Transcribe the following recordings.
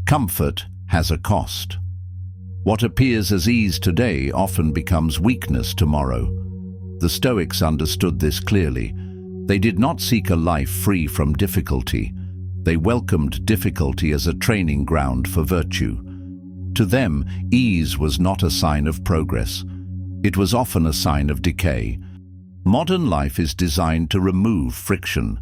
Comfort has a cost. What appears as ease today often becomes weakness tomorrow. The Stoics understood this clearly. They did not seek a life free from difficulty. They welcomed difficulty as a training ground for virtue. To them, ease was not a sign of progress. It was often a sign of decay. Modern life is designed to remove friction.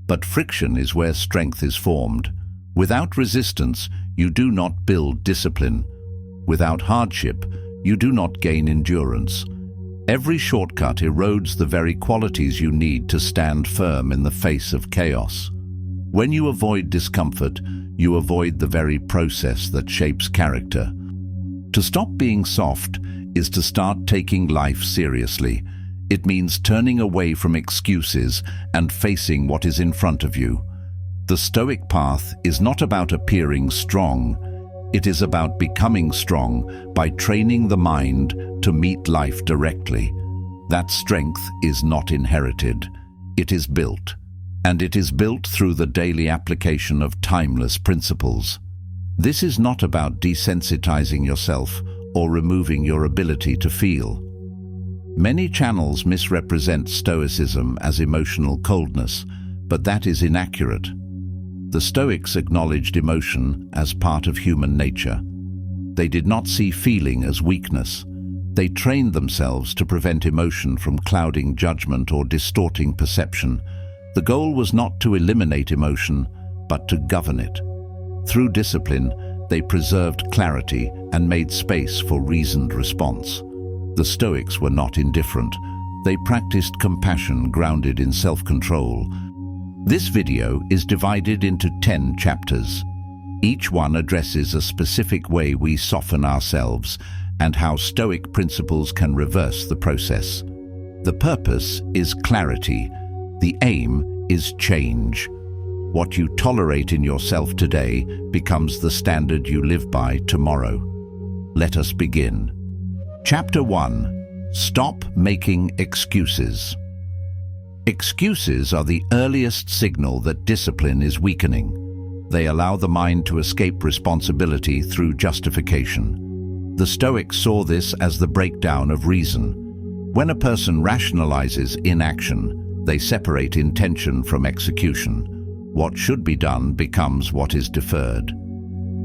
But friction is where strength is formed. Without resistance, you do not build discipline. Without hardship, you do not gain endurance. Every shortcut erodes the very qualities you need to stand firm in the face of chaos. When you avoid discomfort, you avoid the very process that shapes character. To stop being soft is to start taking life seriously. It means turning away from excuses and facing what is in front of you. The Stoic path is not about appearing strong. It is about becoming strong by training the mind to meet life directly. That strength is not inherited. It is built. And it is built through the daily application of timeless principles. This is not about desensitizing yourself or removing your ability to feel. Many channels misrepresent Stoicism as emotional coldness, but that is inaccurate. The Stoics acknowledged emotion as part of human nature. They did not see feeling as weakness. They trained themselves to prevent emotion from clouding judgment or distorting perception. The goal was not to eliminate emotion, but to govern it. Through discipline, they preserved clarity and made space for reasoned response. The Stoics were not indifferent. They practiced compassion grounded in self-control. This video is divided into 10 chapters. Each one addresses a specific way we soften ourselves and how Stoic principles can reverse the process. The purpose is clarity. The aim is change. What you tolerate in yourself today becomes the standard you live by tomorrow. Let us begin. Chapter 1. Stop making excuses. Excuses are the earliest signal that discipline is weakening. They allow the mind to escape responsibility through justification. The Stoics saw this as the breakdown of reason. When a person rationalizes inaction, they separate intention from execution. What should be done becomes what is deferred.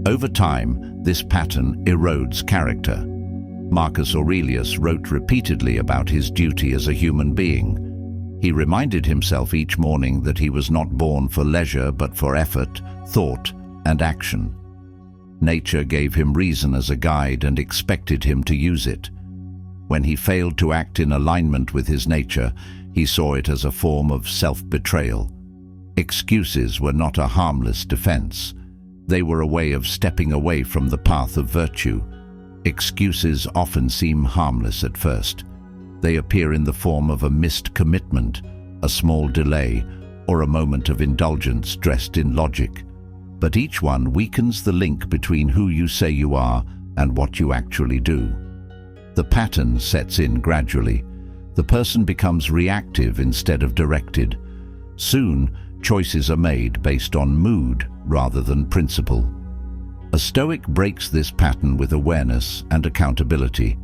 Over time, this pattern erodes character. Marcus Aurelius wrote repeatedly about his duty as a human being. He reminded himself each morning that he was not born for leisure but for effort, thought, and action. Nature gave him reason as a guide and expected him to use it. When he failed to act in alignment with his nature, he saw it as a form of self-betrayal. Excuses were not a harmless defense. They were a way of stepping away from the path of virtue. Excuses often seem harmless at first. They appear in the form of a missed commitment, a small delay, or a moment of indulgence dressed in logic. But each one weakens the link between who you say you are and what you actually do. The pattern sets in gradually. The person becomes reactive instead of directed. Soon, choices are made based on mood rather than principle. A Stoic breaks this pattern with awareness and accountability.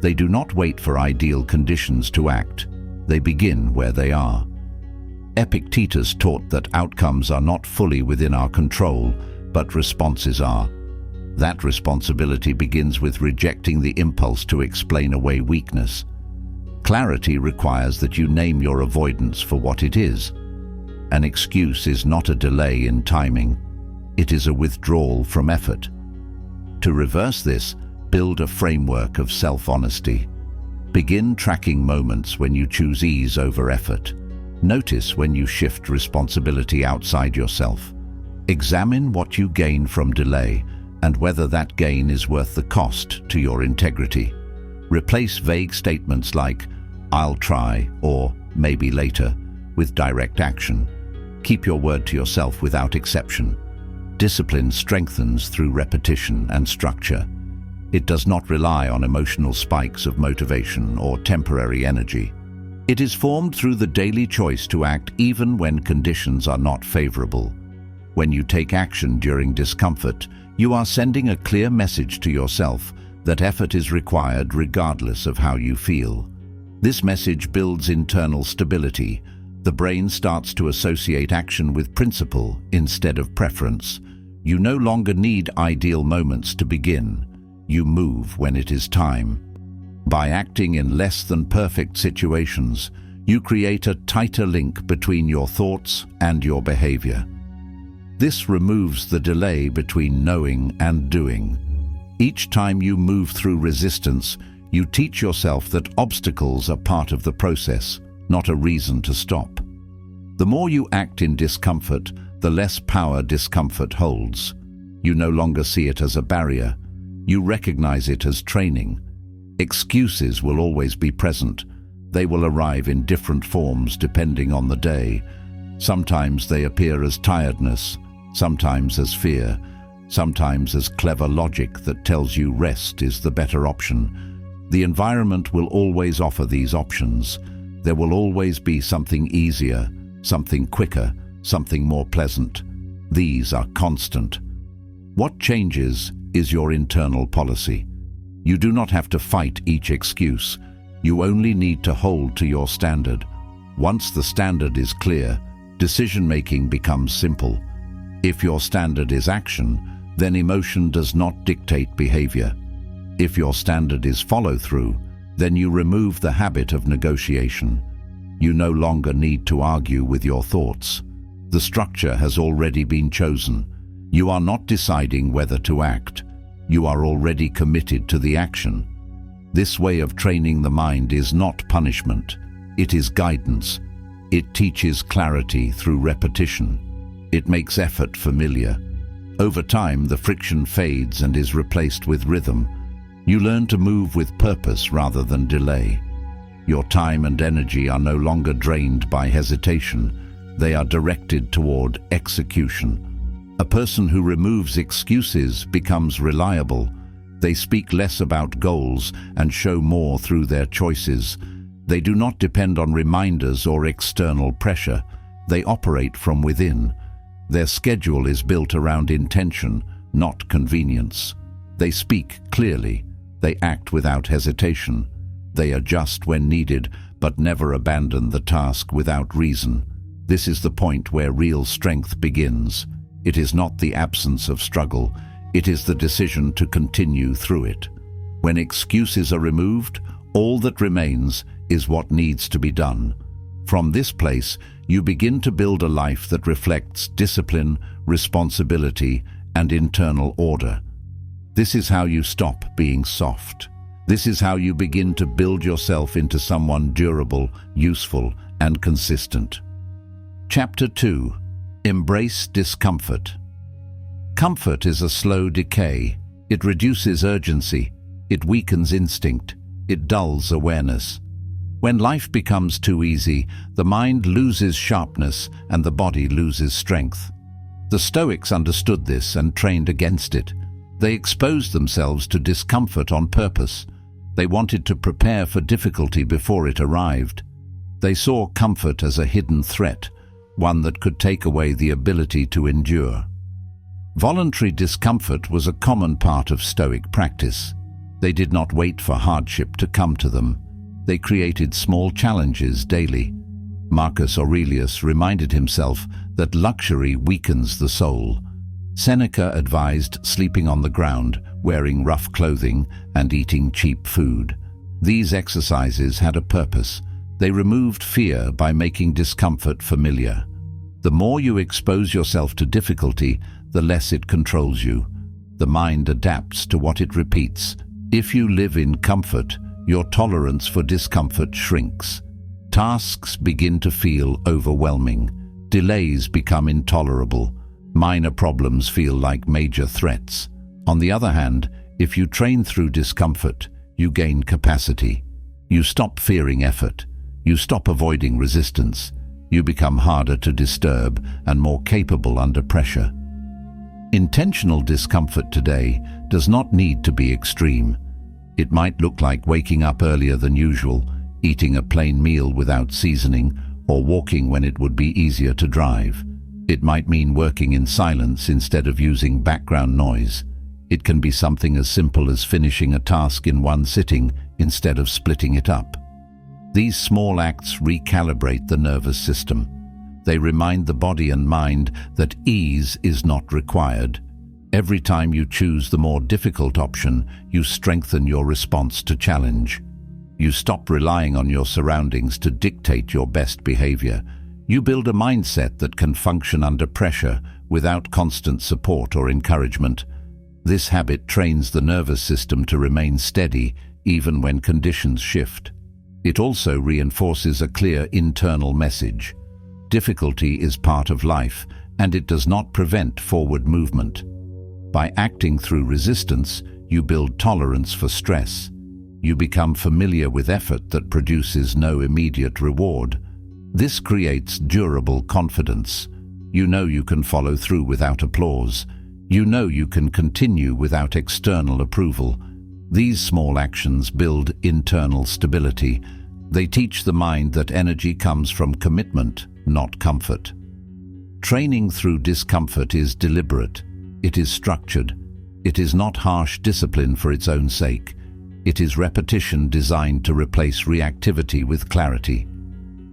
They do not wait for ideal conditions to act. They begin where they are. Epictetus taught that outcomes are not fully within our control, but responses are. That responsibility begins with rejecting the impulse to explain away weakness. Clarity requires that you name your avoidance for what it is. An excuse is not a delay in timing. It is a withdrawal from effort. To reverse this, build a framework of self-honesty. Begin tracking moments when you choose ease over effort. Notice when you shift responsibility outside yourself. Examine what you gain from delay and whether that gain is worth the cost to your integrity. Replace vague statements like, "I'll try," or "maybe later," with direct action. Keep your word to yourself without exception. Discipline strengthens through repetition and structure. It does not rely on emotional spikes of motivation or temporary energy. It is formed through the daily choice to act even when conditions are not favorable. When you take action during discomfort, you are sending a clear message to yourself that effort is required regardless of how you feel. This message builds internal stability. The brain starts to associate action with principle instead of preference. You no longer need ideal moments to begin. You move when it is time. By acting in less than perfect situations, you create a tighter link between your thoughts and your behavior. This removes the delay between knowing and doing. Each time you move through resistance, you teach yourself that obstacles are part of the process, not a reason to stop. The more you act in discomfort, the less power discomfort holds. You no longer see it as a barrier. You recognize it as training. Excuses will always be present. They will arrive in different forms depending on the day. Sometimes they appear as tiredness, sometimes as fear, sometimes as clever logic that tells you rest is the better option. The environment will always offer these options. There will always be something easier, something quicker, something more pleasant. These are constant. What changes is your internal policy. You do not have to fight each excuse. You only need to hold to your standard. Once the standard is clear, decision-making becomes simple. If your standard is action, then emotion does not dictate behavior. If your standard is follow-through, then you remove the habit of negotiation. You no longer need to argue with your thoughts. The structure has already been chosen. You are not deciding whether to act. You are already committed to the action. This way of training the mind is not punishment. It is guidance. It teaches clarity through repetition. It makes effort familiar. Over time, the friction fades and is replaced with rhythm. You learn to move with purpose rather than delay. Your time and energy are no longer drained by hesitation. They are directed toward execution. A person who removes excuses becomes reliable. They speak less about goals and show more through their choices. They do not depend on reminders or external pressure. They operate from within. Their schedule is built around intention, not convenience. They speak clearly. They act without hesitation. They adjust when needed, but never abandon the task without reason. This is the point where real strength begins. It is not the absence of struggle. It is the decision to continue through it. When excuses are removed, all that remains is what needs to be done. From this place, you begin to build a life that reflects discipline, responsibility, and internal order. This is how you stop being soft. This is how you begin to build yourself into someone durable, useful, and consistent. Chapter 2. Embrace discomfort. Comfort is a slow decay. It reduces urgency. It weakens instinct. It dulls awareness. When life becomes too easy, the mind loses sharpness and the body loses strength. The Stoics understood this and trained against it. They exposed themselves to discomfort on purpose. They wanted to prepare for difficulty before it arrived. They saw comfort as a hidden threat, one that could take away the ability to endure. Voluntary discomfort was a common part of Stoic practice. They did not wait for hardship to come to them. They created small challenges daily. Marcus Aurelius reminded himself that luxury weakens the soul. Seneca advised sleeping on the ground, wearing rough clothing, and eating cheap food. These exercises had a purpose. They removed fear by making discomfort familiar. The more you expose yourself to difficulty, the less it controls you. The mind adapts to what it repeats. If you live in comfort, your tolerance for discomfort shrinks. Tasks begin to feel overwhelming. Delays become intolerable. Minor problems feel like major threats. On the other hand, if you train through discomfort, you gain capacity. You stop fearing effort. You stop avoiding resistance. You become harder to disturb and more capable under pressure. Intentional discomfort today does not need to be extreme. It might look like waking up earlier than usual, eating a plain meal without seasoning, or walking when it would be easier to drive. It might mean working in silence instead of using background noise. It can be something as simple as finishing a task in one sitting instead of splitting it up. These small acts recalibrate the nervous system. They remind the body and mind that ease is not required. Every time you choose the more difficult option, you strengthen your response to challenge. You stop relying on your surroundings to dictate your best behavior. You build a mindset that can function under pressure without constant support or encouragement. This habit trains the nervous system to remain steady even when conditions shift. It also reinforces a clear internal message. Difficulty is part of life, and it does not prevent forward movement. By acting through resistance, you build tolerance for stress. You become familiar with effort that produces no immediate reward. This creates durable confidence. You know you can follow through without applause. You know you can continue without external approval. These small actions build internal stability. They teach the mind that energy comes from commitment, not comfort. Training through discomfort is deliberate. It is structured. It is not harsh discipline for its own sake. It is repetition designed to replace reactivity with clarity.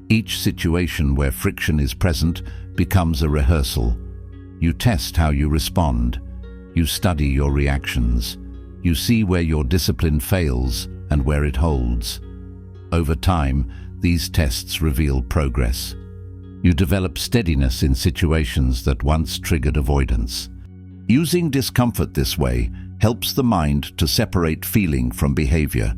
Each situation where friction is present becomes a rehearsal. You test how you respond. You study your reactions. You see where your discipline fails and where it holds. Over time, these tests reveal progress. You develop steadiness in situations that once triggered avoidance. Using discomfort this way helps the mind to separate feeling from behavior.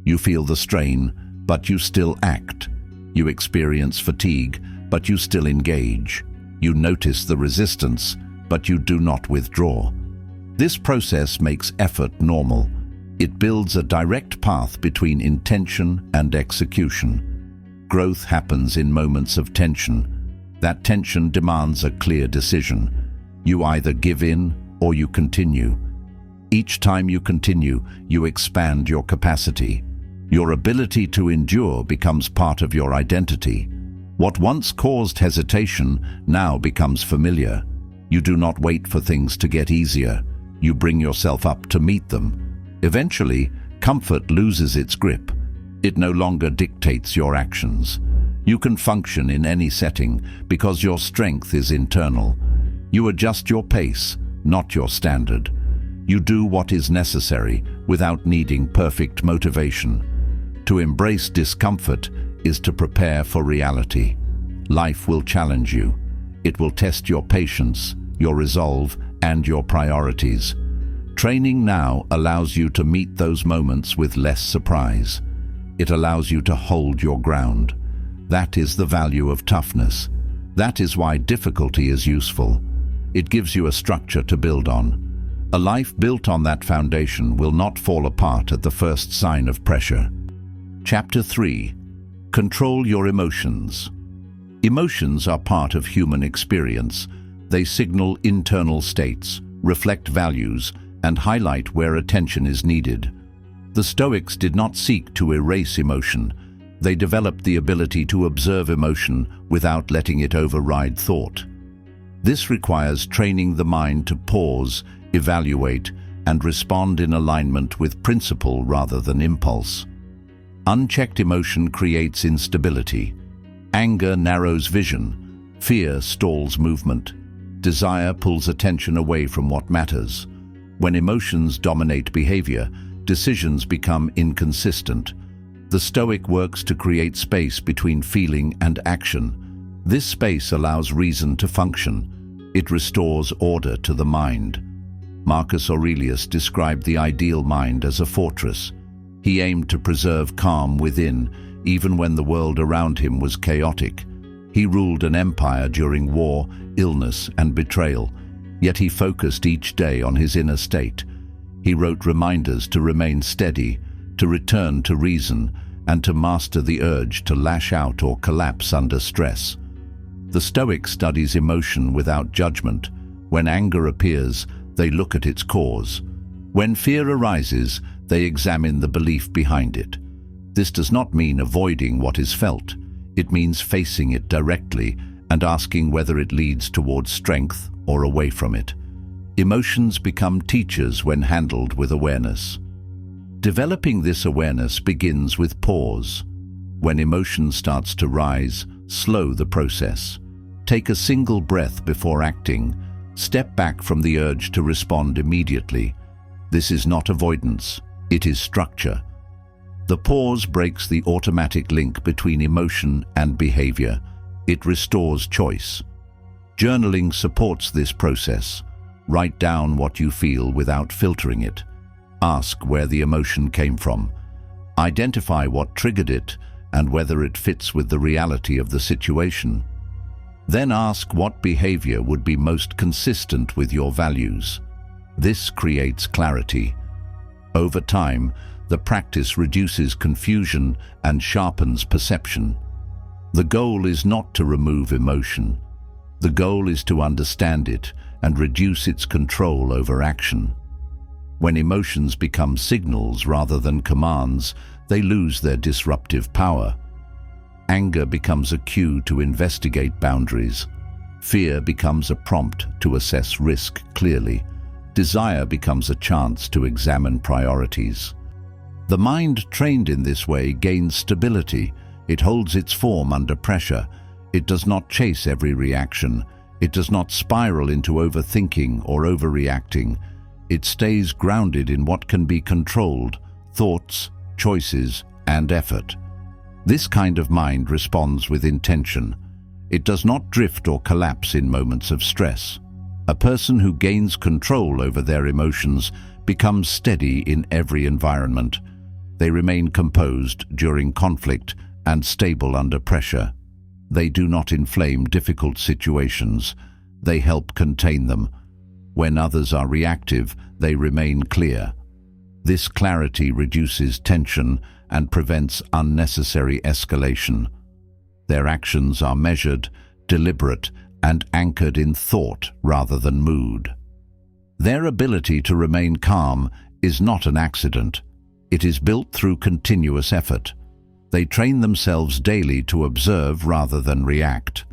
You feel the strain, but you still act. You experience fatigue, but you still engage. You notice the resistance, but you do not withdraw. This process makes effort normal. It builds a direct path between intention and execution. Growth happens in moments of tension. That tension demands a clear decision. You either give in or you continue. Each time you continue, you expand your capacity. Your ability to endure becomes part of your identity. What once caused hesitation now becomes familiar. You do not wait for things to get easier. You bring yourself up to meet them. Eventually, comfort loses its grip. It no longer dictates your actions. You can function in any setting because your strength is internal. You adjust your pace, not your standard. You do what is necessary without needing perfect motivation. To embrace discomfort is to prepare for reality. Life will challenge you. It will test your patience, your resolve, and your priorities. Training now allows you to meet those moments with less surprise. It allows you to hold your ground. That is the value of toughness. That is why difficulty is useful. It gives you a structure to build on. A life built on that foundation will not fall apart at the first sign of pressure. Chapter 3. Control your emotions. Emotions are part of human experience. They signal internal states, reflect values, and highlight where attention is needed. The Stoics did not seek to erase emotion. They developed the ability to observe emotion without letting it override thought. This requires training the mind to pause, evaluate, and respond in alignment with principle rather than impulse. Unchecked emotion creates instability. Anger narrows vision. Fear stalls movement. Desire pulls attention away from what matters. When emotions dominate behavior, decisions become inconsistent. The Stoic works to create space between feeling and action. This space allows reason to function. It restores order to the mind. Marcus Aurelius described the ideal mind as a fortress. He aimed to preserve calm within, even when the world around him was chaotic. He ruled an empire during war, illness, and betrayal, yet he focused each day on his inner state. He wrote reminders to remain steady, to return to reason, and to master the urge to lash out or collapse under stress. The Stoic studies emotion without judgment. When anger appears, they look at its cause. When fear arises, they examine the belief behind it. This does not mean avoiding what is felt. It means facing it directly and asking whether it leads towards strength or away from it. Emotions become teachers when handled with awareness. Developing this awareness begins with pause. When emotion starts to rise, slow the process. Take a single breath before acting. Step back from the urge to respond immediately. This is not avoidance, it is structure. The pause breaks the automatic link between emotion and behavior. It restores choice. Journaling supports this process. Write down what you feel without filtering it. Ask where the emotion came from. Identify what triggered it and whether it fits with the reality of the situation. Then ask what behavior would be most consistent with your values. This creates clarity. Over time, the practice reduces confusion and sharpens perception. The goal is not to remove emotion. The goal is to understand it and reduce its control over action. When emotions become signals rather than commands, they lose their disruptive power. Anger becomes a cue to investigate boundaries. Fear becomes a prompt to assess risk clearly. Desire becomes a chance to examine priorities. The mind trained in this way gains stability. It holds its form under pressure. It does not chase every reaction. It does not spiral into overthinking or overreacting. It stays grounded in what can be controlled: thoughts, choices, and effort. This kind of mind responds with intention. It does not drift or collapse in moments of stress. A person who gains control over their emotions becomes steady in every environment. They remain composed during conflict and stable under pressure. They do not inflame difficult situations. They help contain them. When others are reactive, they remain clear. This clarity reduces tension and prevents unnecessary escalation. Their actions are measured, deliberate, and anchored in thought rather than mood. Their ability to remain calm is not an accident. It is built through continuous effort. They train themselves daily to observe rather than react.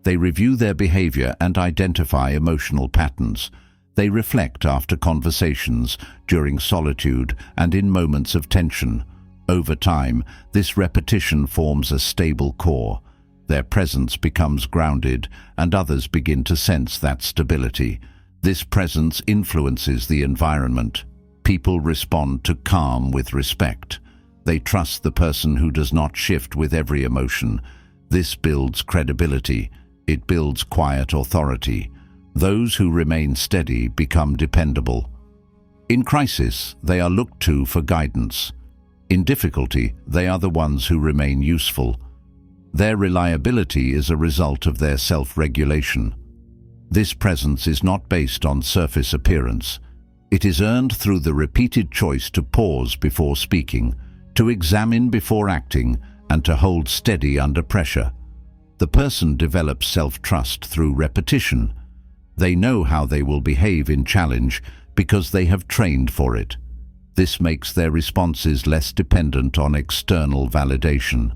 They review their behavior and identify emotional patterns. They reflect after conversations, during solitude, and in moments of tension. Over time, this repetition forms a stable core. Their presence becomes grounded, and others begin to sense that stability. This presence influences the environment. People respond to calm with respect. They trust the person who does not shift with every emotion. This builds credibility. It builds quiet authority. Those who remain steady become dependable. In crisis, they are looked to for guidance. In difficulty, they are the ones who remain useful. Their reliability is a result of their self-regulation. This presence is not based on surface appearance. It is earned through the repeated choice to pause before speaking, to examine before acting, and to hold steady under pressure. The person develops self-trust through repetition. They know how they will behave in challenge because they have trained for it. This makes their responses less dependent on external validation.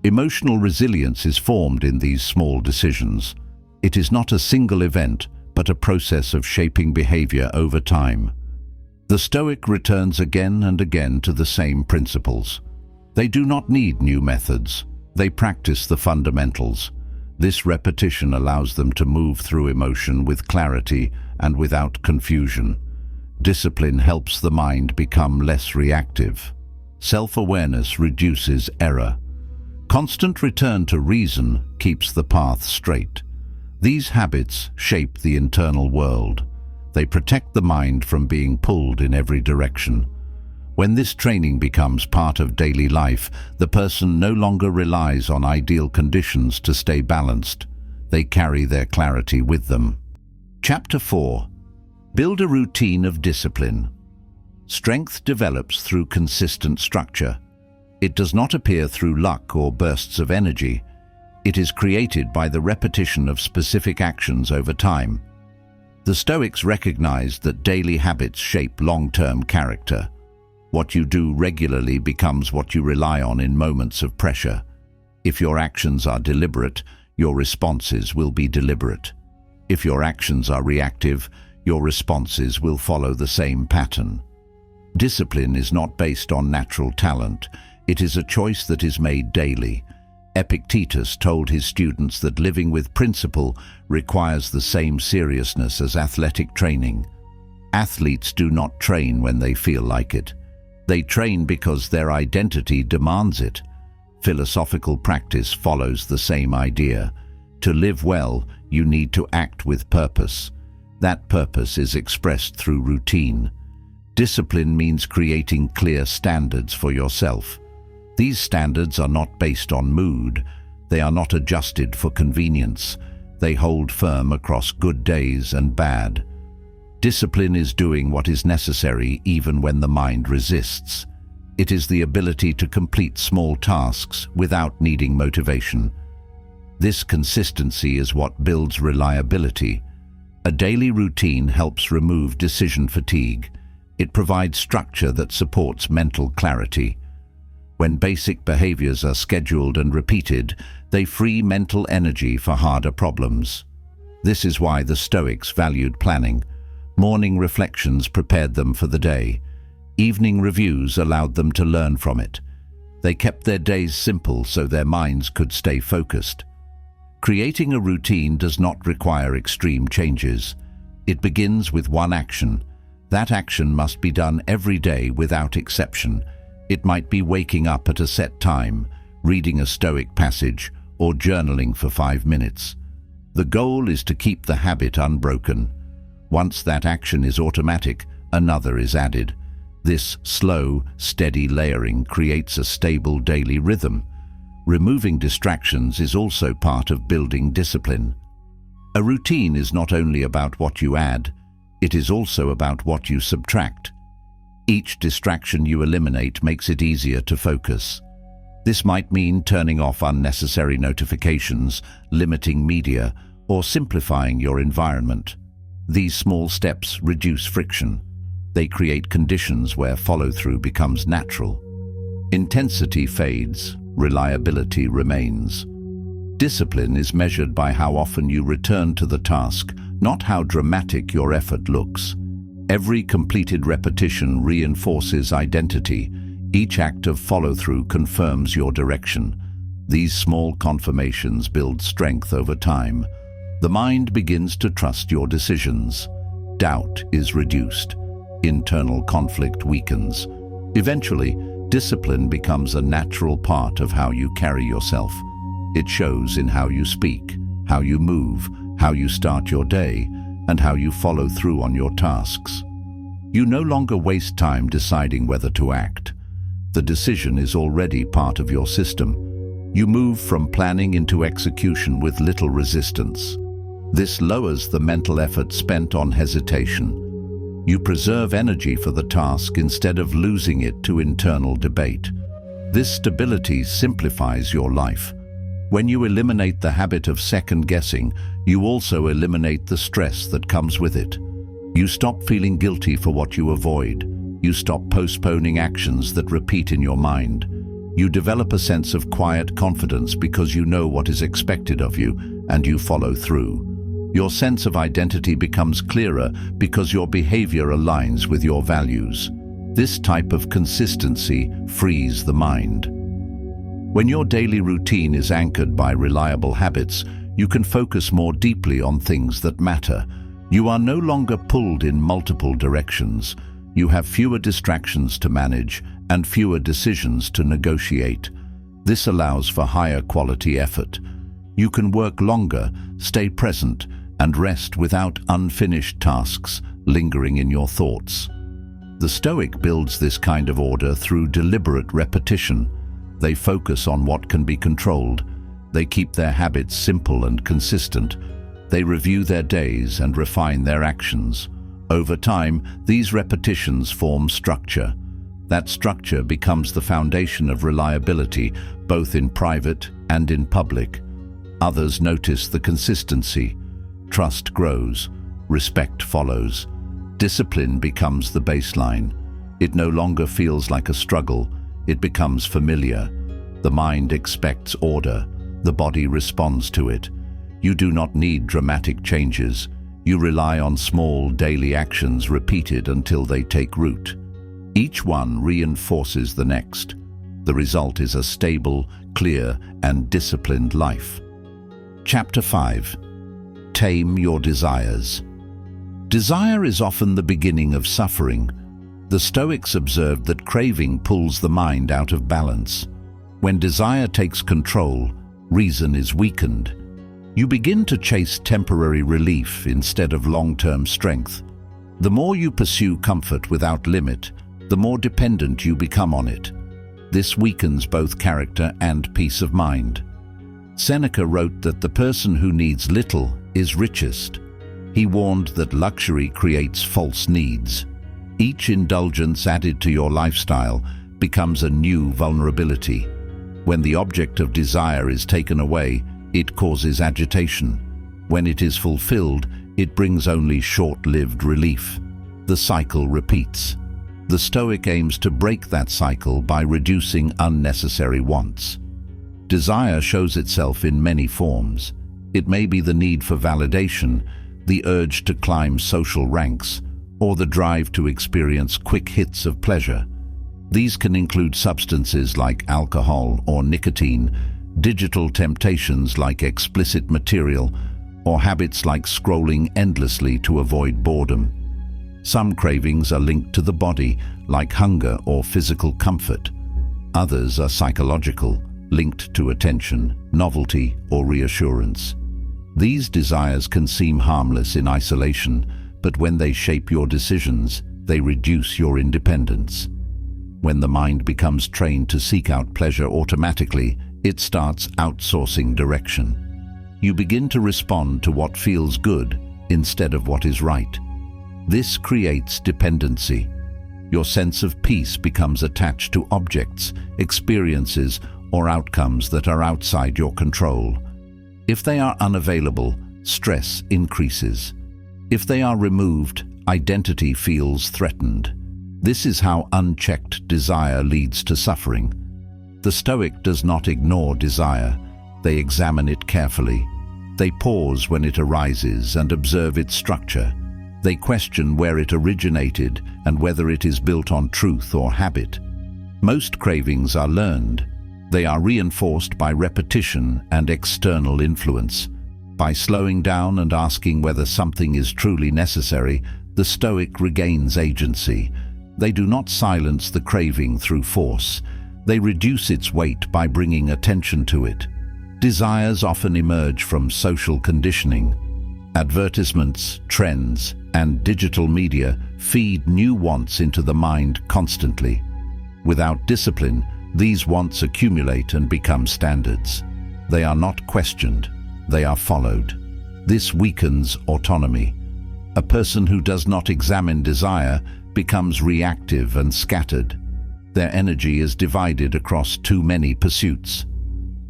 Emotional resilience is formed in these small decisions. It is not a single event, but a process of shaping behavior over time. The Stoic returns again and again to the same principles. They do not need new methods. They practice the fundamentals. This repetition allows them to move through emotion with clarity and without confusion. Discipline helps the mind become less reactive. Self-awareness reduces error. Constant return to reason keeps the path straight. These habits shape the internal world. They protect the mind from being pulled in every direction. When this training becomes part of daily life, the person no longer relies on ideal conditions to stay balanced. They carry their clarity with them. Chapter 4. Build a routine of discipline. Strength develops through consistent structure. It does not appear through luck or bursts of energy. It is created by the repetition of specific actions over time. The Stoics recognized that daily habits shape long-term character. What you do regularly becomes what you rely on in moments of pressure. If your actions are deliberate, your responses will be deliberate. If your actions are reactive, your responses will follow the same pattern. Discipline is not based on natural talent. It is a choice that is made daily. Epictetus told his students that living with principle requires the same seriousness as athletic training. Athletes do not train when they feel like it. They train because their identity demands it. Philosophical practice follows the same idea. To live well, you need to act with purpose. That purpose is expressed through routine. Discipline means creating clear standards for yourself. These standards are not based on mood. They are not adjusted for convenience. They hold firm across good days and bad. Discipline is doing what is necessary even when the mind resists. It is the ability to complete small tasks without needing motivation. This consistency is what builds reliability. A daily routine helps remove decision fatigue. It provides structure that supports mental clarity. When basic behaviors are scheduled and repeated, they free mental energy for harder problems. This is why the Stoics valued planning. Morning reflections prepared them for the day. Evening reviews allowed them to learn from it. They kept their days simple so their minds could stay focused. Creating a routine does not require extreme changes. It begins with one action. That action must be done every day without exception. It might be waking up at a set time, reading a Stoic passage, or journaling for 5 minutes. The goal is to keep the habit unbroken. Once that action is automatic, another is added. This slow, steady layering creates a stable daily rhythm. Removing distractions is also part of building discipline. A routine is not only about what you add, it is also about what you subtract. Each distraction you eliminate makes it easier to focus. This might mean turning off unnecessary notifications, limiting media, or simplifying your environment. These small steps reduce friction. They create conditions where follow-through becomes natural. Intensity fades, reliability remains. Discipline is measured by how often you return to the task, not how dramatic your effort looks. Every completed repetition reinforces identity. Each act of follow-through confirms your direction. These small confirmations build strength over time. The mind begins to trust your decisions. Doubt is reduced. Internal conflict weakens. Eventually, discipline becomes a natural part of how you carry yourself. It shows in how you speak, how you move, how you start your day, and how you follow through on your tasks. You no longer waste time deciding whether to act. The decision is already part of your system. You move from planning into execution with little resistance. This lowers the mental effort spent on hesitation. You preserve energy for the task instead of losing it to internal debate. This stability simplifies your life. When you eliminate the habit of second-guessing, you also eliminate the stress that comes with it. You stop feeling guilty for what you avoid. You stop postponing actions that repeat in your mind. You develop a sense of quiet confidence because you know what is expected of you, and you follow through. Your sense of identity becomes clearer because your behavior aligns with your values. This type of consistency frees the mind. When your daily routine is anchored by reliable habits, you can focus more deeply on things that matter. You are no longer pulled in multiple directions. You have fewer distractions to manage and fewer decisions to negotiate. This allows for higher quality effort. You can work longer, stay present, and rest without unfinished tasks lingering in your thoughts. The Stoic builds this kind of order through deliberate repetition. They focus on what can be controlled. They keep their habits simple and consistent. They review their days and refine their actions. Over time, these repetitions form structure. That structure becomes the foundation of reliability, both in private and in public. Others notice the consistency. Trust grows. Respect follows. Discipline becomes the baseline. It no longer feels like a struggle. It becomes familiar. The mind expects order. The body responds to it. You do not need dramatic changes. You rely on small daily actions repeated until they take root. Each one reinforces the next. The result is a stable, clear, and disciplined life. Chapter 5. Tame your desires. Desire is often the beginning of suffering. The Stoics observed that craving pulls the mind out of balance. When desire takes control, reason is weakened. You begin to chase temporary relief instead of long-term strength. The more you pursue comfort without limit, the more dependent you become on it. This weakens both character and peace of mind. Seneca wrote that the person who needs little is richest. He warned that luxury creates false needs. Each indulgence added to your lifestyle becomes a new vulnerability. When the object of desire is taken away, it causes agitation. When it is fulfilled, it brings only short-lived relief. The cycle repeats. The Stoic aims to break that cycle by reducing unnecessary wants. Desire shows itself in many forms. It may be the need for validation, the urge to climb social ranks, or the drive to experience quick hits of pleasure. These can include substances like alcohol or nicotine, digital temptations like explicit material, or habits like scrolling endlessly to avoid boredom. Some cravings are linked to the body, like hunger or physical comfort. Others are psychological, linked to attention, novelty, or reassurance. These desires can seem harmless in isolation, but when they shape your decisions, they reduce your independence. When the mind becomes trained to seek out pleasure automatically, it starts outsourcing direction. You begin to respond to what feels good instead of what is right. This creates dependency. Your sense of peace becomes attached to objects, experiences, or outcomes that are outside your control. If they are unavailable, stress increases. If they are removed, identity feels threatened. This is how unchecked desire leads to suffering. The Stoic does not ignore desire. They examine it carefully. They pause when it arises and observe its structure. They question where it originated and whether it is built on truth or habit. Most cravings are learned. They are reinforced by repetition and external influence. By slowing down and asking whether something is truly necessary, the Stoic regains agency. They do not silence the craving through force. They reduce its weight by bringing attention to it. Desires often emerge from social conditioning. Advertisements, trends, and digital media feed new wants into the mind constantly. Without discipline, these wants accumulate and become standards. They are not questioned, they are followed. This weakens autonomy. A person who does not examine desire becomes reactive and scattered. Their energy is divided across too many pursuits.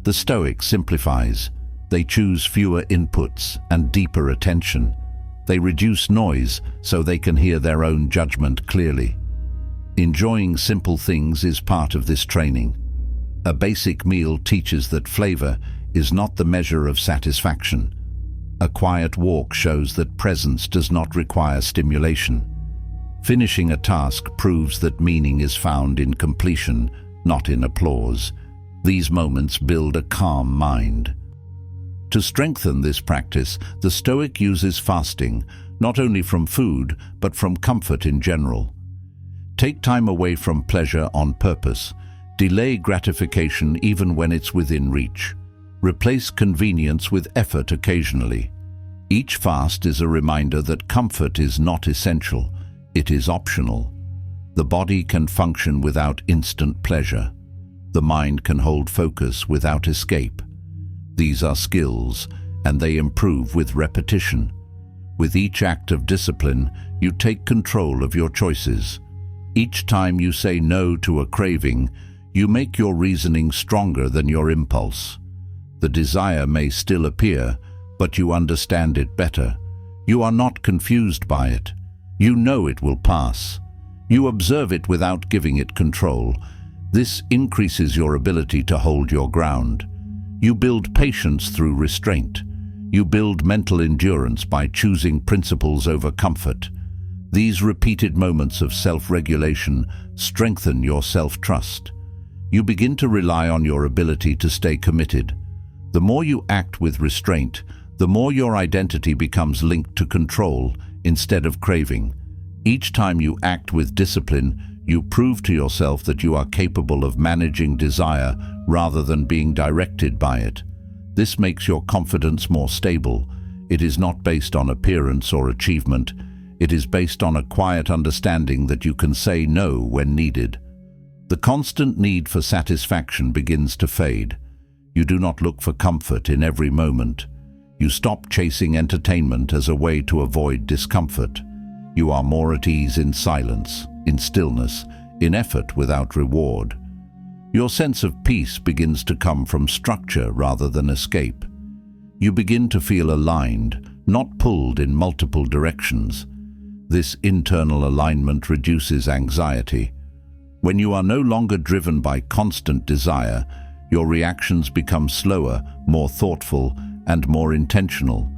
The Stoic simplifies. They choose fewer inputs and deeper attention. They reduce noise so they can hear their own judgment clearly. Enjoying simple things is part of this training. A basic meal teaches that flavor is not the measure of satisfaction. A quiet walk shows that presence does not require stimulation. Finishing a task proves that meaning is found in completion, not in applause. These moments build a calm mind. To strengthen this practice, the Stoic uses fasting, not only from food, but from comfort in general. Take time away from pleasure on purpose. Delay gratification even when it's within reach. Replace convenience with effort occasionally. Each fast is a reminder that comfort is not essential, it is optional. The body can function without instant pleasure. The mind can hold focus without escape. These are skills, and they improve with repetition. With each act of discipline, you take control of your choices. Each time you say no to a craving, you make your reasoning stronger than your impulse. The desire may still appear, but you understand it better. You are not confused by it. You know it will pass. You observe it without giving it control. This increases your ability to hold your ground. You build patience through restraint. You build mental endurance by choosing principles over comfort. These repeated moments of self-regulation strengthen your self-trust. You begin to rely on your ability to stay committed. The more you act with restraint, the more your identity becomes linked to control instead of craving. Each time you act with discipline, you prove to yourself that you are capable of managing desire rather than being directed by it. This makes your confidence more stable. It is not based on appearance or achievement. It is based on a quiet understanding that you can say no when needed. The constant need for satisfaction begins to fade. You do not look for comfort in every moment. You stop chasing entertainment as a way to avoid discomfort. You are more at ease in silence, in stillness, in effort without reward. Your sense of peace begins to come from structure rather than escape. You begin to feel aligned, not pulled in multiple directions. This internal alignment reduces anxiety. When you are no longer driven by constant desire, your reactions become slower, more thoughtful, and more intentional.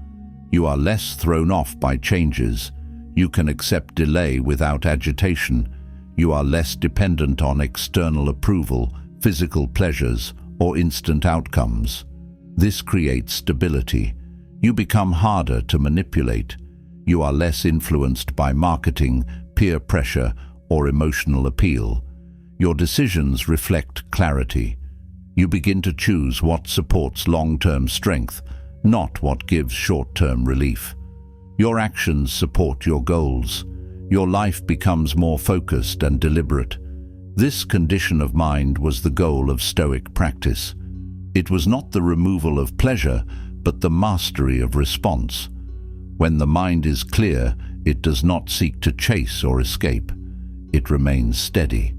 You are less thrown off by changes. You can accept delay without agitation. You are less dependent on external approval, physical pleasures, or instant outcomes. This creates stability. You become harder to manipulate. You are less influenced by marketing, peer pressure, or emotional appeal. Your decisions reflect clarity. You begin to choose what supports long-term strength, not what gives short-term relief. Your actions support your goals. Your life becomes more focused and deliberate. This condition of mind was the goal of Stoic practice. It was not the removal of pleasure, but the mastery of response. When the mind is clear, it does not seek to chase or escape. It remains steady.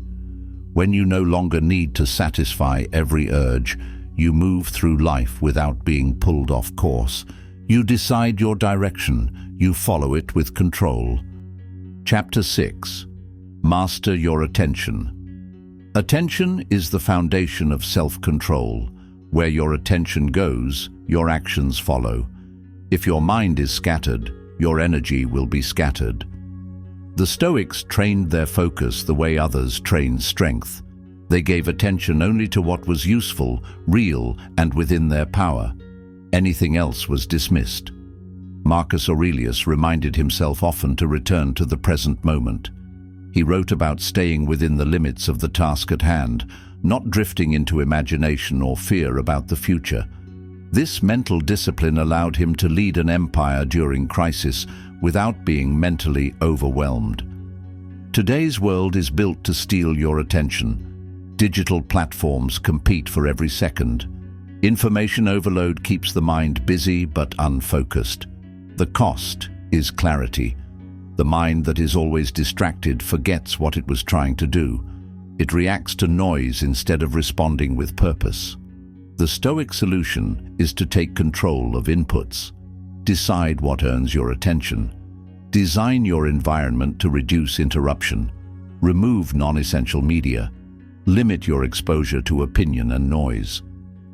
When you no longer need to satisfy every urge, you move through life without being pulled off course. You decide your direction. You follow it with control. Chapter 6. Master your attention. Attention is the foundation of self-control. Where your attention goes, your actions follow. If your mind is scattered, your energy will be scattered. The Stoics trained their focus the way others trained strength. They gave attention only to what was useful, real, and within their power. Anything else was dismissed. Marcus Aurelius reminded himself often to return to the present moment. He wrote about staying within the limits of the task at hand, not drifting into imagination or fear about the future. This mental discipline allowed him to lead an empire during crisis without being mentally overwhelmed. Today's world is built to steal your attention. Digital platforms compete for every second. Information overload keeps the mind busy but unfocused. The cost is clarity. The mind that is always distracted forgets what it was trying to do. It reacts to noise instead of responding with purpose. The Stoic solution is to take control of inputs. Decide what earns your attention. Design your environment to reduce interruption. Remove non-essential media. Limit your exposure to opinion and noise.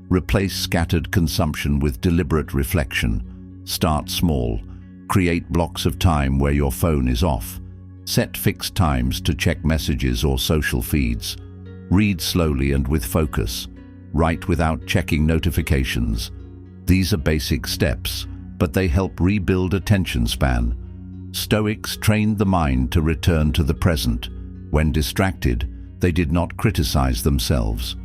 Replace scattered consumption with deliberate reflection. Start small. Create blocks of time where your phone is off. Set fixed times to check messages or social feeds. Read slowly and with focus. Write without checking notifications. These are basic steps, but they help rebuild attention span. Stoics trained the mind to return to the present. When distracted, they did not criticize themselves.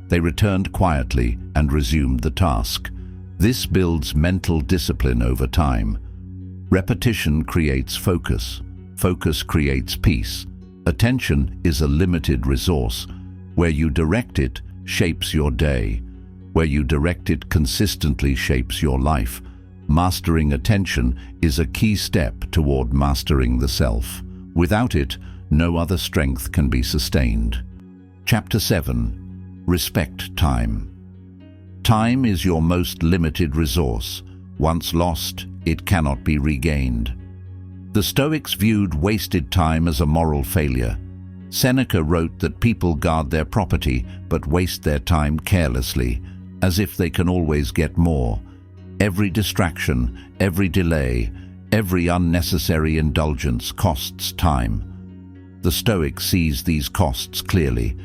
They returned quietly and resumed the task. This builds mental discipline over time. Repetition creates focus. Focus creates peace. Attention is a limited resource. Where you direct it shapes your day. Where you direct it consistently shapes your life. Mastering attention is a key step toward mastering the self. Without it, no other strength can be sustained. Chapter 7. Respect time. Time is your most limited resource. Once lost, it cannot be regained. The Stoics viewed wasted time as a moral failure. Seneca wrote that people guard their property but waste their time carelessly. as if they can always get more. Every distraction, every delay, every unnecessary indulgence costs time. The Stoic sees these costs clearly.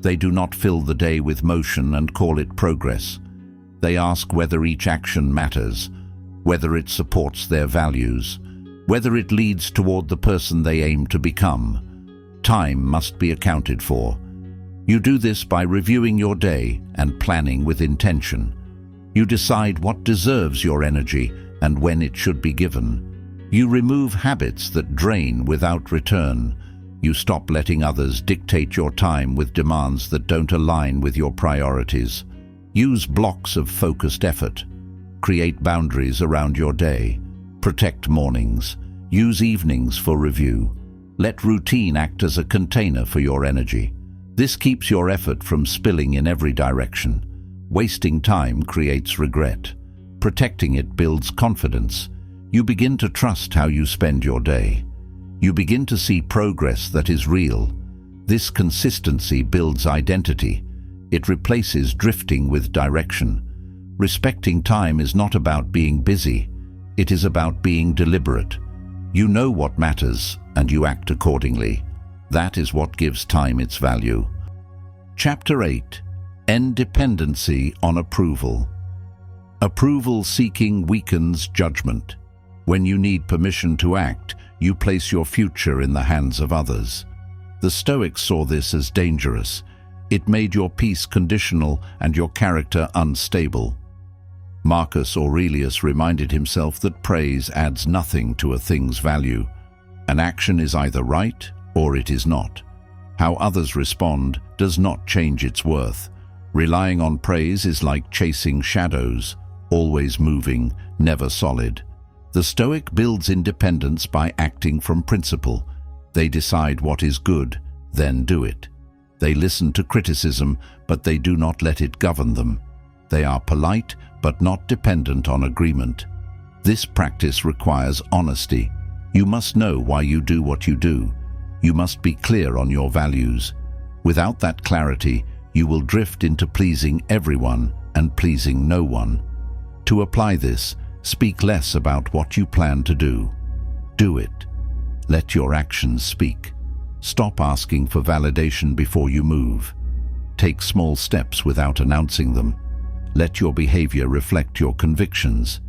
They do not fill the day with motion and call it progress. They ask whether each action matters, whether it supports their values, whether it leads toward the person they aim to become. Time must be accounted for. You do this by reviewing your day and planning with intention. You decide what deserves your energy and when it should be given. You remove habits that drain without return. You stop letting others dictate your time with demands that don't align with your priorities. Use blocks of focused effort. Create boundaries around your day. Protect mornings. Use evenings for review. Let routine act as a container for your energy. This keeps your effort from spilling in every direction. Wasting time creates regret. Protecting it builds confidence. You begin to trust how you spend your day. You begin to see progress that is real. This consistency builds identity. It replaces drifting with direction. Respecting time is not about being busy. It is about being deliberate. You know what matters, and you act accordingly. That is what gives time its value. Chapter 8. End dependency on approval. Approval seeking weakens judgment. When you need permission to act, you place your future in the hands of others. The Stoics saw this as dangerous. It made your peace conditional and your character unstable. Marcus Aurelius reminded himself that praise adds nothing to a thing's value. An action is either right or it is not. How others respond does not change its worth. Relying on praise is like chasing shadows, always moving, never solid. The Stoic builds independence by acting from principle. They decide what is good, then do it. They listen to criticism, but they do not let it govern them. They are polite, but not dependent on agreement. This practice requires honesty. You must know why you do what you do. You must be clear on your values. Without that clarity, you will drift into pleasing everyone and pleasing no one. To apply this, speak less about what you plan to do. Do it. Let your actions speak. Stop asking for validation before you move. Take small steps without announcing them. Let your behavior reflect your convictions.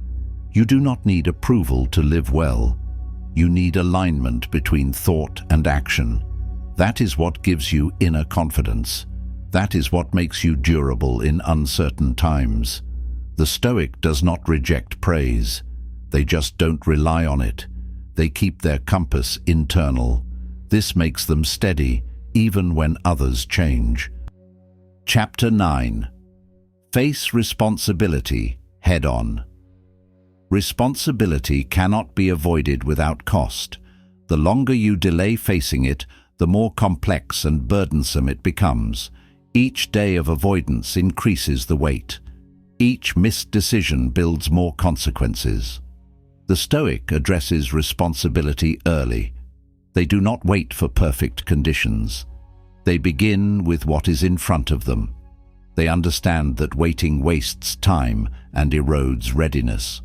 You do not need approval to live well. You need alignment between thought and action. That is what gives you inner confidence. That is what makes you durable in uncertain times. The Stoic does not reject praise. They just don't rely on it. They keep their compass internal. This makes them steady, even when others change. Chapter 9. Face responsibility head-on. Responsibility cannot be avoided without cost. The longer you delay facing it, the more complex and burdensome it becomes. Each day of avoidance increases the weight. Each missed decision builds more consequences. The Stoic addresses responsibility early. They do not wait for perfect conditions. They begin with what is in front of them. They understand that waiting wastes time and erodes readiness.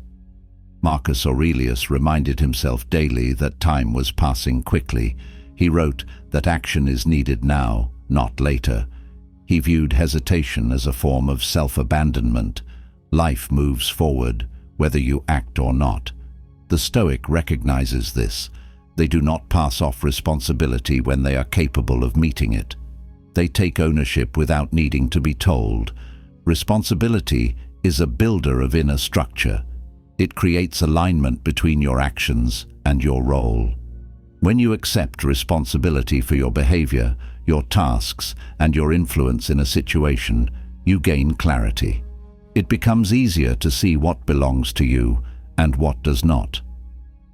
Marcus Aurelius reminded himself daily that time was passing quickly. He wrote that action is needed now, not later. He viewed hesitation as a form of self-abandonment. Life moves forward, whether you act or not. The Stoic recognizes this. They do not pass off responsibility when they are capable of meeting it. They take ownership without needing to be told. Responsibility is a builder of inner structure. It creates alignment between your actions and your role. When you accept responsibility for your behavior, your tasks, and your influence in a situation, you gain clarity. It becomes easier to see what belongs to you and what does not.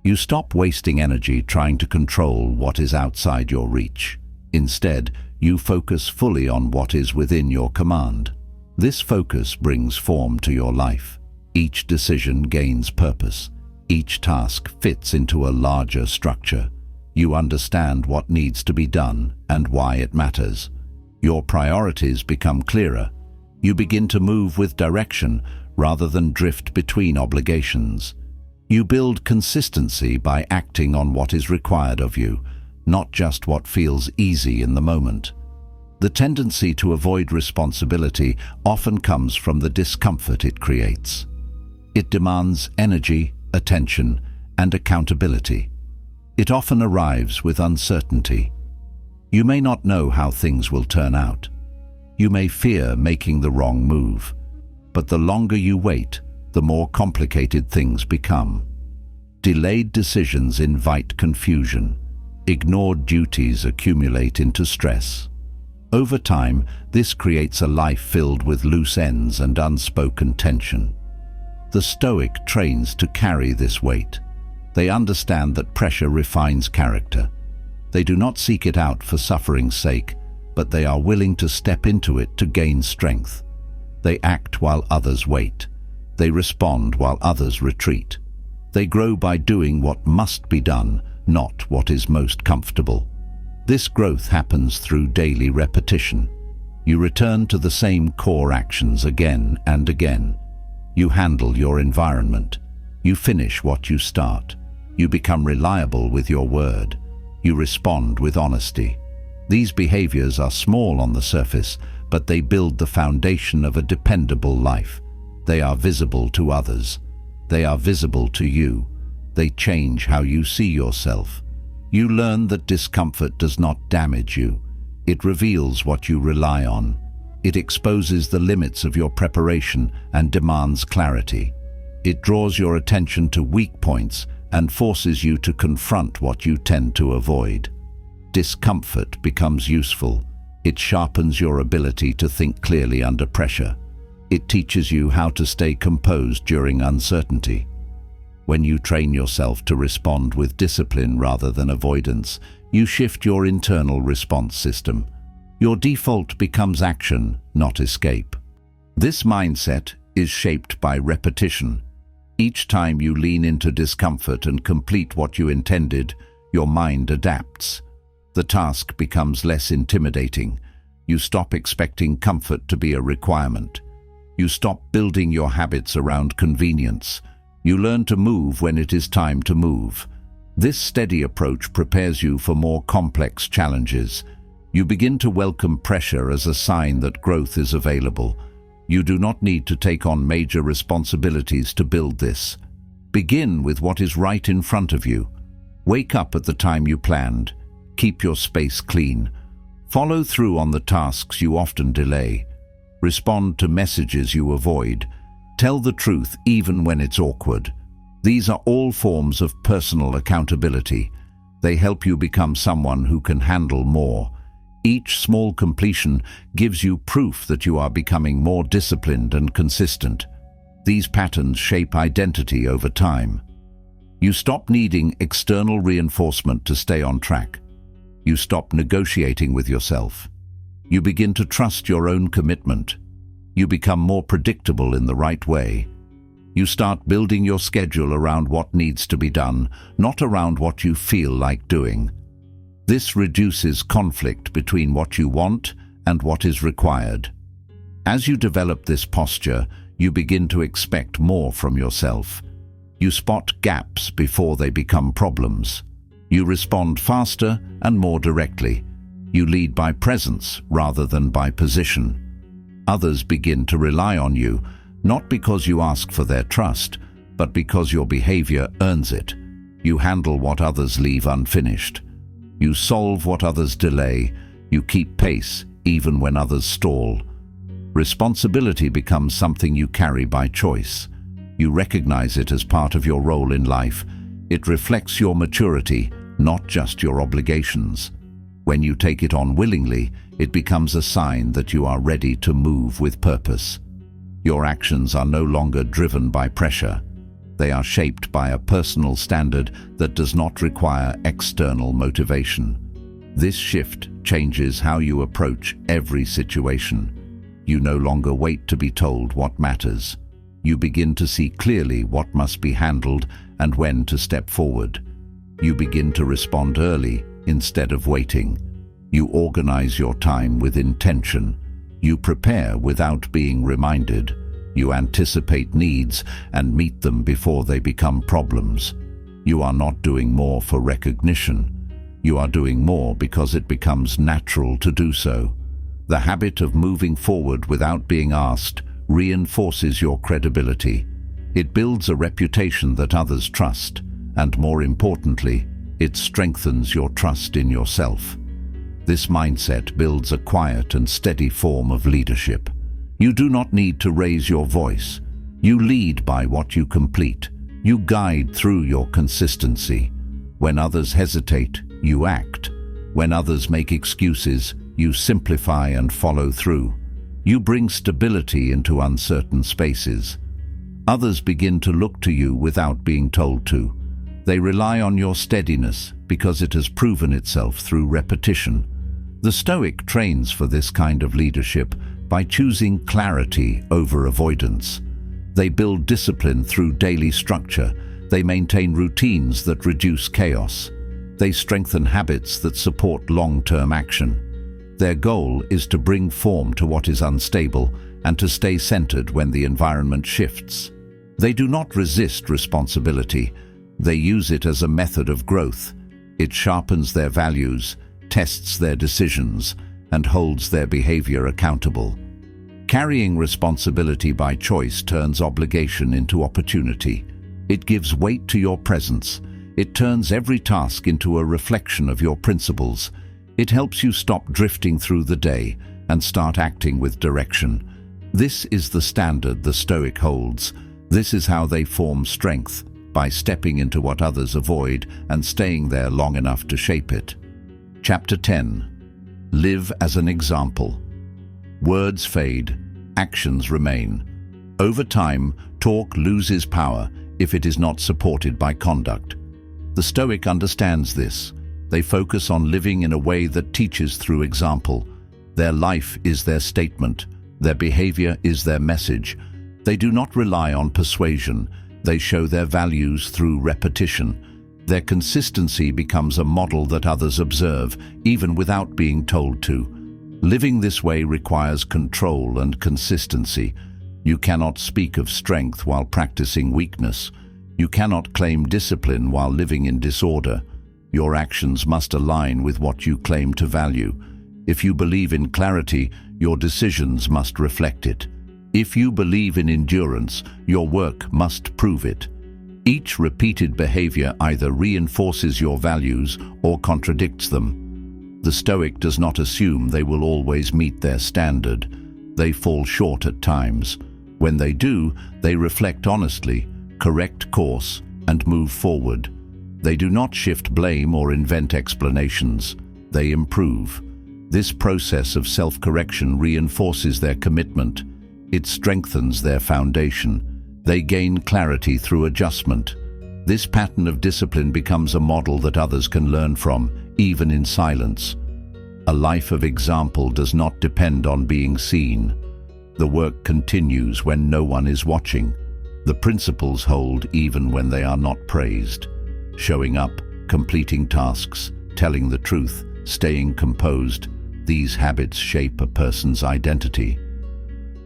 You stop wasting energy trying to control what is outside your reach. Instead, you focus fully on what is within your command. This focus brings form to your life. Each decision gains purpose. Each task fits into a larger structure. You understand what needs to be done and why it matters. Your priorities become clearer. You begin to move with direction rather than drift between obligations. You build consistency by acting on what is required of you, not just what feels easy in the moment. The tendency to avoid responsibility often comes from the discomfort it creates. It demands energy, attention, and accountability. It often arrives with uncertainty. You may not know how things will turn out. You may fear making the wrong move. But the longer you wait, the more complicated things become. Delayed decisions invite confusion. Ignored duties accumulate into stress. Over time, this creates a life filled with loose ends and unspoken tension. The Stoic trains to carry this weight. They understand that pressure refines character. They do not seek it out for suffering's sake, but they are willing to step into it to gain strength. They act while others wait. They respond while others retreat. They grow by doing what must be done, not what is most comfortable. This growth happens through daily repetition. You return to the same core actions again and again. You handle your environment. You finish what you start. You become reliable with your word. You respond with honesty. These behaviors are small on the surface, but they build the foundation of a dependable life. They are visible to others. They are visible to you. They change how you see yourself. You learn that discomfort does not damage you. It reveals what you rely on. It exposes the limits of your preparation and demands clarity. It draws your attention to weak points and forces you to confront what you tend to avoid. Discomfort becomes useful. It sharpens your ability to think clearly under pressure. It teaches you how to stay composed during uncertainty. When you train yourself to respond with discipline rather than avoidance, you shift your internal response system. Your default becomes action, not escape. This mindset is shaped by repetition. Each time you lean into discomfort and complete what you intended, your mind adapts. The task becomes less intimidating. You stop expecting comfort to be a requirement. You stop building your habits around convenience. You learn to move when it is time to move. This steady approach prepares you for more complex challenges. You begin to welcome pressure as a sign that growth is available. You do not need to take on major responsibilities to build this. Begin with what is right in front of you. Wake up at the time you planned. Keep your space clean. Follow through on the tasks you often delay. Respond to messages you avoid. Tell the truth even when it's awkward. These are all forms of personal accountability. They help you become someone who can handle more. Each small completion gives you proof that you are becoming more disciplined and consistent. These patterns shape identity over time. You stop needing external reinforcement to stay on track. You stop negotiating with yourself. You begin to trust your own commitment. You become more predictable in the right way. You start building your schedule around what needs to be done, not around what you feel like doing. This reduces conflict between what you want and what is required. As you develop this posture, you begin to expect more from yourself. You spot gaps before they become problems. You respond faster and more directly. You lead by presence rather than by position. Others begin to rely on you, not because you ask for their trust, but because your behavior earns it. You handle what others leave unfinished. You solve what others delay. You keep pace even when others stall. Responsibility becomes something you carry by choice. You recognize it as part of your role in life. It reflects your maturity, not just your obligations. When you take it on willingly, it becomes a sign that you are ready to move with purpose. Your actions are no longer driven by pressure. They are shaped by a personal standard that does not require external motivation. This shift changes how you approach every situation. You no longer wait to be told what matters. You begin to see clearly what must be handled and when to step forward. You begin to respond early instead of waiting. You organize your time with intention. You prepare without being reminded. You anticipate needs and meet them before they become problems. You are not doing more for recognition. You are doing more because it becomes natural to do so. The habit of moving forward without being asked reinforces your credibility. It builds a reputation that others trust, and more importantly, it strengthens your trust in yourself. This mindset builds a quiet and steady form of leadership. You do not need to raise your voice. You lead by what you complete. You guide through your consistency. When others hesitate, you act. When others make excuses, you simplify and follow through. You bring stability into uncertain spaces. Others begin to look to you without being told to. They rely on your steadiness because it has proven itself through repetition. The Stoic trains for this kind of leadership by choosing clarity over avoidance. They build discipline through daily structure. They maintain routines that reduce chaos. They strengthen habits that support long-term action. Their goal is to bring form to what is unstable and to stay centered when the environment shifts. They do not resist responsibility. They use it as a method of growth. It sharpens their values, tests their decisions, and holds their behavior accountable. Carrying responsibility by choice turns obligation into opportunity. It gives weight to your presence. It turns every task into a reflection of your principles. It helps you stop drifting through the day and start acting with direction. This is the standard the Stoic holds. This is how they form strength, by stepping into what others avoid and staying there long enough to shape it. Chapter 10. Live as an example. Words fade, actions remain. Over time, talk loses power if it is not supported by conduct. The Stoic understands this. They focus on living in a way that teaches through example. Their life is their statement. Their behavior is their message. They do not rely on persuasion. They show their values through repetition. Their consistency becomes a model that others observe, even without being told to. Living this way requires control and consistency. You cannot speak of strength while practicing weakness. You cannot claim discipline while living in disorder. Your actions must align with what you claim to value. If you believe in clarity, your decisions must reflect it. If you believe in endurance, your work must prove it. Each repeated behavior either reinforces your values or contradicts them. The Stoic does not assume they will always meet their standard. They fall short at times. When they do, they reflect honestly, correct course, and move forward. They do not shift blame or invent explanations. They improve. This process of self-correction reinforces their commitment. It strengthens their foundation. They gain clarity through adjustment. This pattern of discipline becomes a model that others can learn from, even in silence. A life of example does not depend on being seen. The work continues when no one is watching. The principles hold even when they are not praised. Showing up, completing tasks, telling the truth, staying composed, these habits shape a person's identity.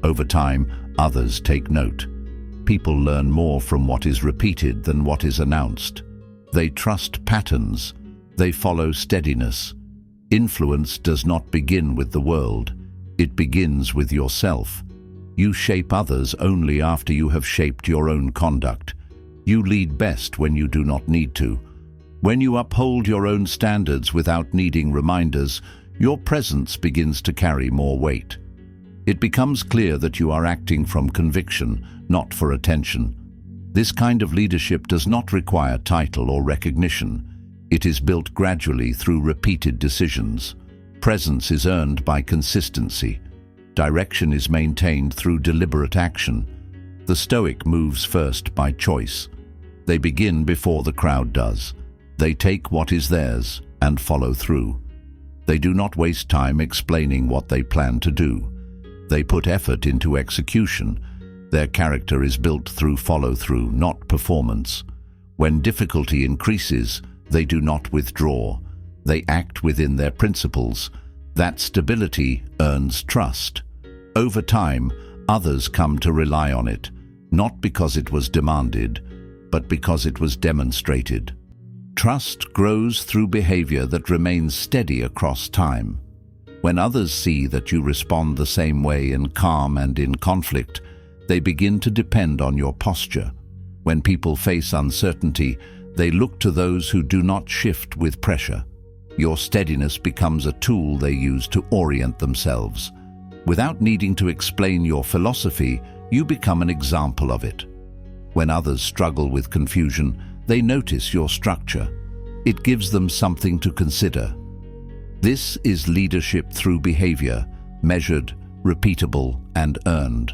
Over time, others take note. People learn more from what is repeated than what is announced. They trust patterns. They follow steadiness. Influence does not begin with the world. It begins with yourself. You shape others only after you have shaped your own conduct. You lead best when you do not need to. When you uphold your own standards without needing reminders, your presence begins to carry more weight. It becomes clear that you are acting from conviction, not for attention. This kind of leadership does not require title or recognition. It is built gradually through repeated decisions. Presence is earned by consistency. Direction is maintained through deliberate action. The Stoic moves first by choice. They begin before the crowd does. They take what is theirs and follow through. They do not waste time explaining what they plan to do. They put effort into execution. Their character is built through follow-through, not performance. When difficulty increases, they do not withdraw. They act within their principles. That stability earns trust. Over time, others come to rely on it, not because it was demanded, but because it was demonstrated. Trust grows through behavior that remains steady across time. When others see that you respond the same way in calm and in conflict, they begin to depend on your posture. When people face uncertainty, they look to those who do not shift with pressure. Your steadiness becomes a tool they use to orient themselves. Without needing to explain your philosophy, you become an example of it. When others struggle with confusion, they notice your structure. It gives them something to consider. This is leadership through behavior, measured, repeatable, and earned.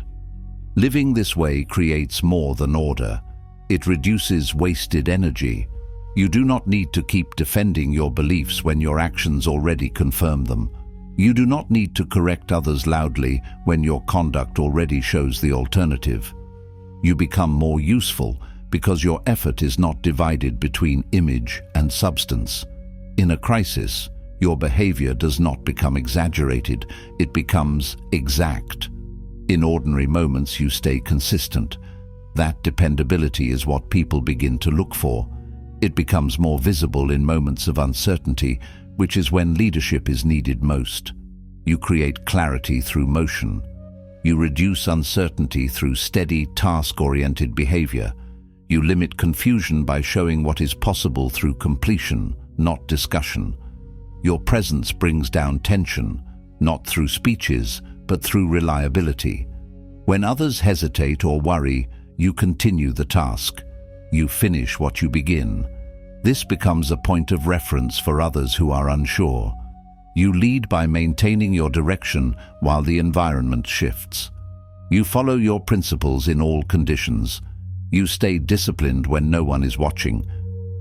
Living this way creates more than order. It reduces wasted energy. You do not need to keep defending your beliefs when your actions already confirm them. You do not need to correct others loudly when your conduct already shows the alternative. You become more useful because your effort is not divided between image and substance. In a crisis, your behavior does not become exaggerated, it becomes exact. In ordinary moments, you stay consistent. That dependability is what people begin to look for. It becomes more visible in moments of uncertainty, which is when leadership is needed most. You create clarity through motion. You reduce uncertainty through steady, task-oriented behavior. You limit confusion by showing what is possible through completion, not discussion. Your presence brings down tension, not through speeches, but through reliability. When others hesitate or worry, you continue the task. You finish what you begin. This becomes a point of reference for others who are unsure. You lead by maintaining your direction while the environment shifts. You follow your principles in all conditions. You stay disciplined when no one is watching.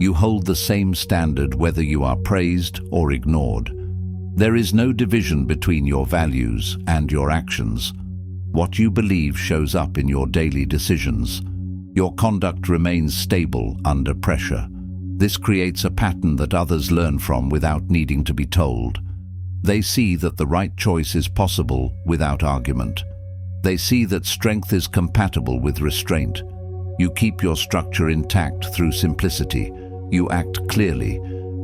You hold the same standard whether you are praised or ignored. There is no division between your values and your actions. What you believe shows up in your daily decisions. Your conduct remains stable under pressure. This creates a pattern that others learn from without needing to be told. They see that the right choice is possible without argument. They see that strength is compatible with restraint. You keep your structure intact through simplicity. You act clearly.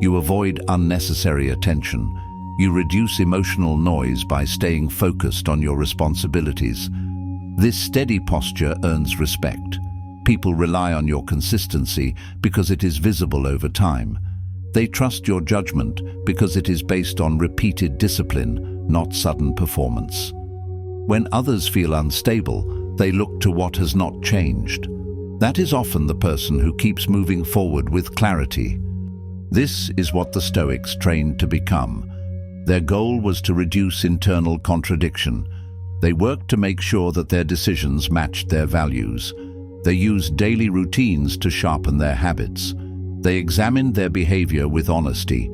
You avoid unnecessary attention. You reduce emotional noise by staying focused on your responsibilities. This steady posture earns respect. People rely on your consistency because it is visible over time. They trust your judgment because it is based on repeated discipline, not sudden performance. When others feel unstable, they look to what has not changed. That is often the person who keeps moving forward with clarity. This is what the Stoics trained to become. Their goal was to reduce internal contradiction. They worked to make sure that their decisions matched their values. They used daily routines to sharpen their habits. They examined their behavior with honesty.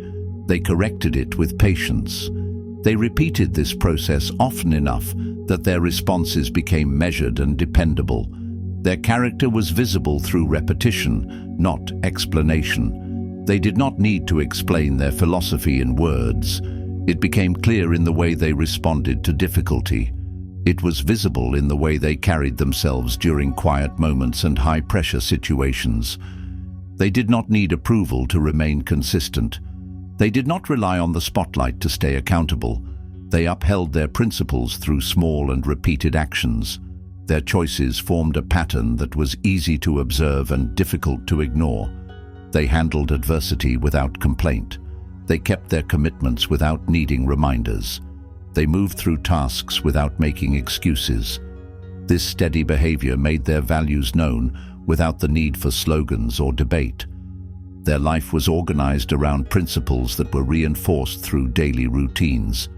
They corrected it with patience. They repeated this process often enough that their responses became measured and dependable. Their character was visible through repetition, not explanation. They did not need to explain their philosophy in words. It became clear in the way they responded to difficulty. It was visible in the way they carried themselves during quiet moments and high-pressure situations. They did not need approval to remain consistent. They did not rely on the spotlight to stay accountable. They upheld their principles through small and repeated actions. Their choices formed a pattern that was easy to observe and difficult to ignore. They handled adversity without complaint. They kept their commitments without needing reminders. They moved through tasks without making excuses. This steady behavior made their values known without the need for slogans or debate. Their life was organized around principles that were reinforced through daily routines.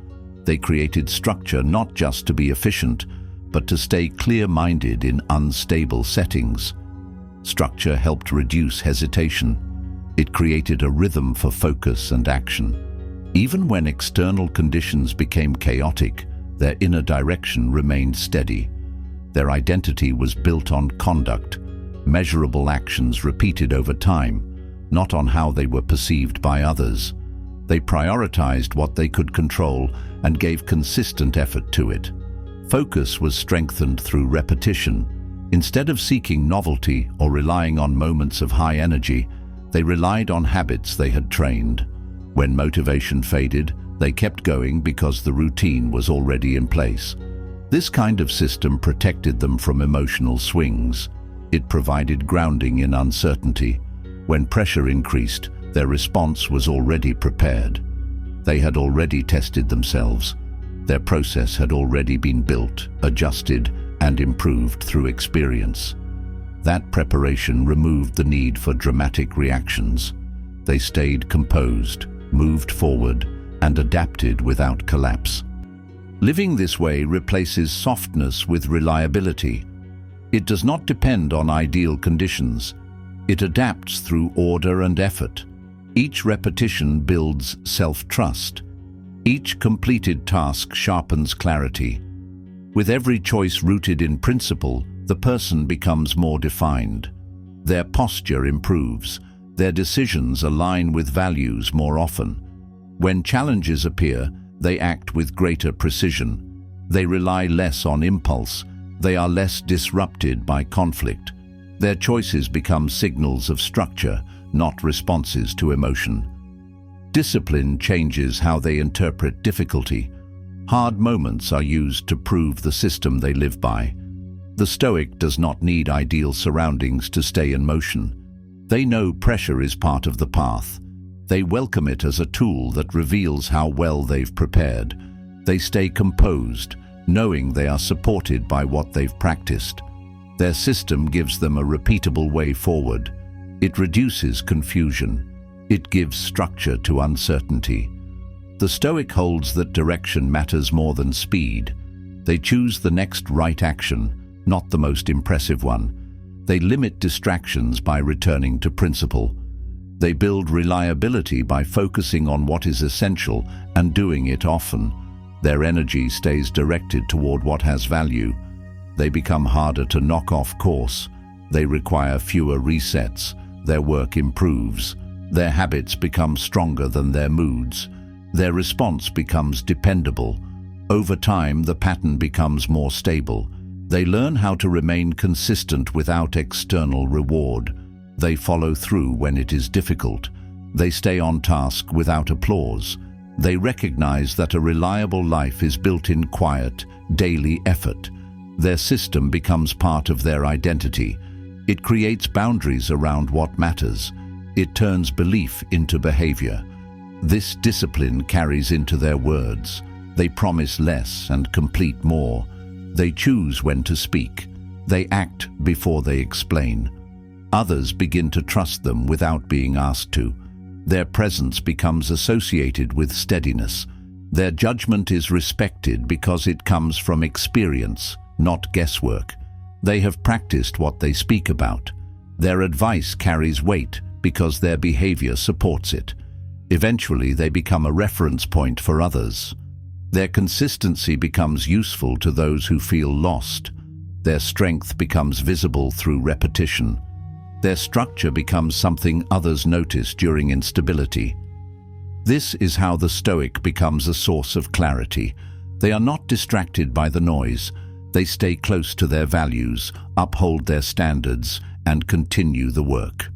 They created structure not just to be efficient, but to stay clear-minded in unstable settings. Structure helped reduce hesitation. It created a rhythm for focus and action. Even when external conditions became chaotic, their inner direction remained steady. Their identity was built on conduct, measurable actions repeated over time, not on how they were perceived by others. They prioritized what they could control and gave consistent effort to it. Focus was strengthened through repetition. Instead of seeking novelty or relying on moments of high energy, they relied on habits they had trained. When motivation faded, they kept going because the routine was already in place. This kind of system protected them from emotional swings. It provided grounding in uncertainty. When pressure increased, their response was already prepared. They had already tested themselves. Their process had already been built, adjusted, and improved through experience. That preparation removed the need for dramatic reactions. They stayed composed, moved forward, and adapted without collapse. Living this way replaces softness with reliability. It does not depend on ideal conditions. It adapts through order and effort. Each repetition builds self-trust. Each completed task sharpens clarity. With every choice rooted in principle, the person becomes more defined. Their posture improves. Their decisions align with values more often. When challenges appear, they act with greater precision. They rely less on impulse. They are less disrupted by conflict. Their choices become signals of structure, not responses to emotion. Discipline changes how they interpret difficulty. Hard moments are used to prove the system they live by. The Stoic does not need ideal surroundings to stay in motion. They know pressure is part of the path. They welcome it as a tool that reveals how well they've prepared. They stay composed, knowing they are supported by what they've practiced. Their system gives them a repeatable way forward. It reduces confusion. It gives structure to uncertainty. The Stoic holds that direction matters more than speed. They choose the next right action, not the most impressive one. They limit distractions by returning to principle. They build reliability by focusing on what is essential and doing it often. Their energy stays directed toward what has value. They become harder to knock off course. They require fewer resets. Their work improves. Their habits become stronger than their moods. Their response becomes dependable. Over time, the pattern becomes more stable. They learn how to remain consistent without external reward. They follow through when it is difficult. They stay on task without applause. They recognize that a reliable life is built in quiet, daily effort. Their system becomes part of their identity. It creates boundaries around what matters. It turns belief into behavior. This discipline carries into their words. They promise less and complete more. They choose when to speak. They act before they explain. Others begin to trust them without being asked to. Their presence becomes associated with steadiness. Their judgment is respected because it comes from experience, not guesswork. They have practiced what they speak about. Their advice carries weight because their behavior supports it. Eventually, they become a reference point for others. Their consistency becomes useful to those who feel lost. Their strength becomes visible through repetition. Their structure becomes something others notice during instability. This is how the Stoic becomes a source of clarity. They are not distracted by the noise. They stay close to their values, uphold their standards, and continue the work.